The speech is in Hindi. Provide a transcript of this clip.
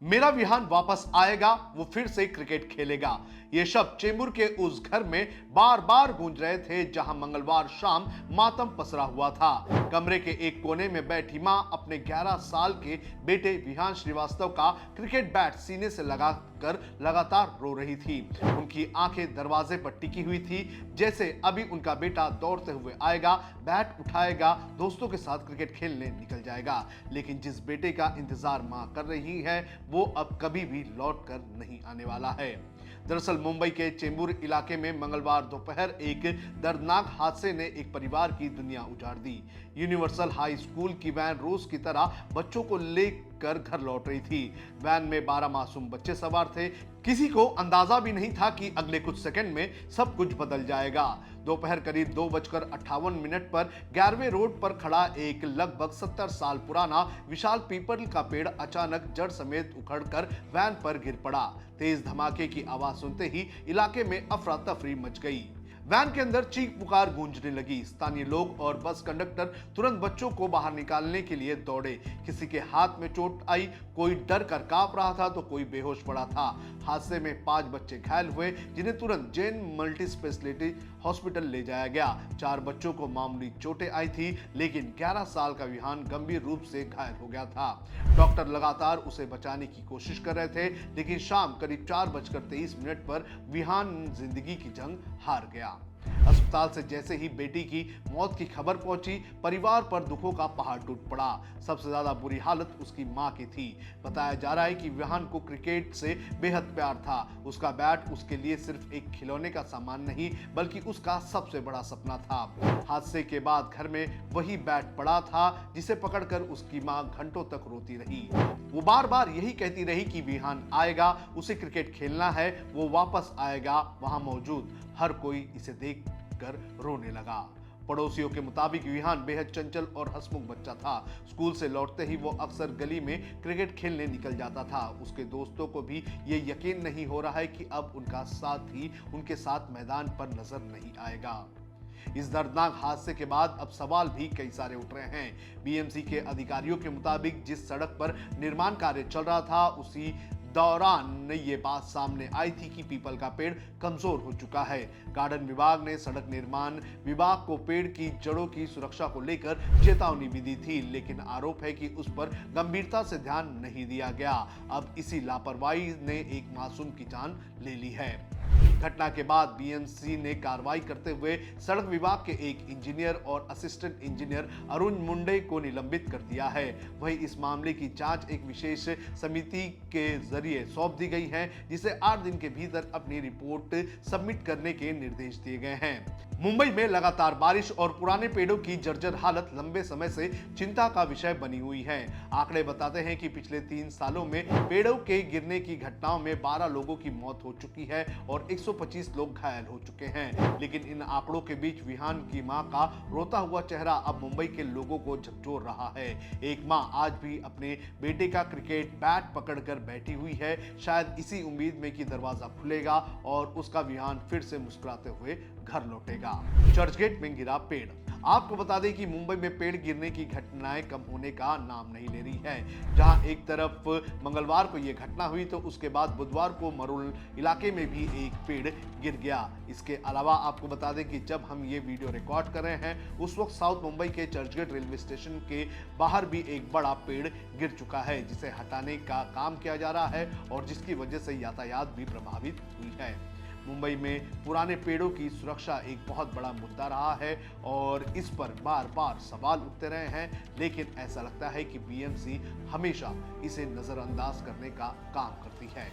मेरा विहान वापस आएगा, वो फिर से क्रिकेट खेलेगा। ये शब्द चेंबूर के उस घर में बार बार गूंज रहे थे जहां मंगलवार शाम मातम पसरा हुआ था। कमरे के एक कोने में बैठी मां अपने 11 साल के बेटे विहान श्रीवास्तव का क्रिकेट बैट सीने से लगाकर लगातार रो रही थी। उनकी आंखें दरवाजे पर टिकी हुई थी, जैसे अभी उनका बेटा दौड़ते हुए आएगा, बैट उठाएगा, दोस्तों के साथ क्रिकेट खेलने निकल जाएगा। लेकिन जिस बेटे का इंतजार मां कर रही है वो अब कभी भी लौट कर नहीं आने वाला है। दरअसल मुंबई के चेंबूर इलाके में मंगलवार दोपहर एक दर्दनाक हादसे ने एक परिवार की दुनिया उजाड़ दी। यूनिवर्सल हाई स्कूल की वैन रोज की तरह बच्चों को लेकर घर लौट रही थी। वैन में 12 मासूम बच्चे सवार थे। किसी को अंदाजा भी नहीं था कि अगले कुछ सेकंड में सब कुछ बदल जाएगा। दोपहर करीब 2:58 पर 11वें रोड पर खड़ा एक लगभग 70 साल पुराना विशाल पीपल का पेड़ अचानक जड़ समेत उखड़कर वैन पर गिर पड़ा। तेज धमाके की आवाज सुनते ही इलाके में अफरा तफरी मच गई। वैन के अंदर चीख पुकार गूंजने लगी। स्थानीय लोग और बस कंडक्टर तुरंत बच्चों को बाहर निकालने के लिए दौड़े। किसी के हाथ में चोट आई, कोई डर कर कांप रहा था तो कोई बेहोश पड़ा था। हादसे में 5 बच्चे घायल हुए, जिन्हें तुरंत जैन मल्टी स्पेशलिटी हॉस्पिटल ले जाया गया। 4 बच्चों को मामूली चोटें आई थी, लेकिन 11 साल का विहान गंभीर रूप से घायल हो गया था। डॉक्टर लगातार उसे बचाने की कोशिश कर रहे थे, लेकिन शाम करीब 4:23 पर विहान जिंदगी की जंग हार गया। अस्पताल से जैसे ही बेटी की मौत की खबर पहुंची, परिवार पर दुखों का पहाड़ टूट पड़ा। सबसे ज्यादा बुरी हालत उसकी मां की थी। बताया जा रहा है कि विहान को क्रिकेट से बेहद प्यार था। उसका बैट उसके लिए सिर्फ एक खिलौने का सामान नहीं, बल्कि उसका सबसे बड़ा सपना था। हादसे के बाद घर में वही बैट पड़ा था, जिसे पकड़कर उसकी मां घंटों तक रोती रही। वो बार बार यही कहती रही कि विहान आएगा, उसे क्रिकेट खेलना है, वो वापस आएगा। वहां मौजूद हर कोई इसे देखकर रोने लगा। पड़ोसियों के मुताबिक विहान बेहद चंचल और हंसमुख बच्चा था। स्कूल से लौटते ही वो अक्सर गली में क्रिकेट खेलने निकल जाता था। उसके दोस्तों को भी ये यकीन नहीं हो रहा है कि अब उनका साथी उनके साथ मैदान पर नजर नहीं आएगा। इस दर्दनाक हादसे के बाद अब सवाल भी कई सारे उठ रहे हैं। बीएमसी के अधिकारियों के मुताबिक जिस सड़क पर निर्माण कार्य चल रहा था, उसी दौरान ये बात सामने आई थी कि पीपल का पेड़ कमजोर हो चुका है। गार्डन विभाग ने सड़क निर्माण विभाग को पेड़ की जड़ों की सुरक्षा को लेकर चेतावनी भी दी थी, लेकिन आरोप है कि उस पर गंभीरता से ध्यान नहीं दिया गया। अब इसी लापरवाही ने एक मासूम की जान ले ली है। घटना के बाद बीएमसी ने कार्रवाई करते हुए सड़क विभाग के एक इंजीनियर और असिस्टेंट इंजीनियर अरुण मुंडे को निलंबित कर दिया है। वहीं इस मामले की जांच एक विशेष समिति के जरिए सौंप दी गई है, जिसे 8 दिन के भीतर अपनी रिपोर्ट सबमिट करने के निर्देश दिए गए हैं। मुंबई में लगातार बारिश और पुराने पेड़ों की जर्जर हालत लंबे समय से चिंता का विषय बनी हुई है। आंकड़े बताते हैं कि पिछले 3 सालों में पेड़ों के गिरने की घटनाओं में 12 लोगों की मौत हो चुकी है और 125 लोग घायल हो चुके हैं। लेकिन इन आंकड़ों के बीच विहान की मां का रोता हुआ चेहरा अब मुंबई के लोगों को झकझोर रहा है। एक मां आज भी अपने बेटे का क्रिकेट बैट पकड़कर बैठी हुई है, शायद इसी उम्मीद में कि दरवाजा खुलेगा और उसका विहान फिर से मुस्कुराते हुए घर लौटेगा। चर्चगेट में गिरा पेड़। आपको बता दें कि मुंबई में पेड़ गिरने की घटनाएं कम होने का नाम नहीं ले रही है। जहां एक तरफ मंगलवार को यह घटना हुई, तो उसके बाद बुधवार को मरुल इलाके में भी एक पेड़ गिर गया। इसके अलावा आपको बता दें कि जब हम ये वीडियो रिकॉर्ड कर रहे हैं, उस वक्त साउथ मुंबई के चर्चगेट रेलवे स्टेशन के बाहर भी एक बड़ा पेड़ गिर चुका है, जिसे हटाने का काम किया जा रहा है और जिसकी वजह से यातायात भी प्रभावित हुई है। मुंबई में पुराने पेड़ों की सुरक्षा एक बहुत बड़ा मुद्दा रहा है और इस पर बार बार सवाल उठते रहे हैं, लेकिन ऐसा लगता है कि बीएमसी हमेशा इसे नजरअंदाज करने का काम करती है।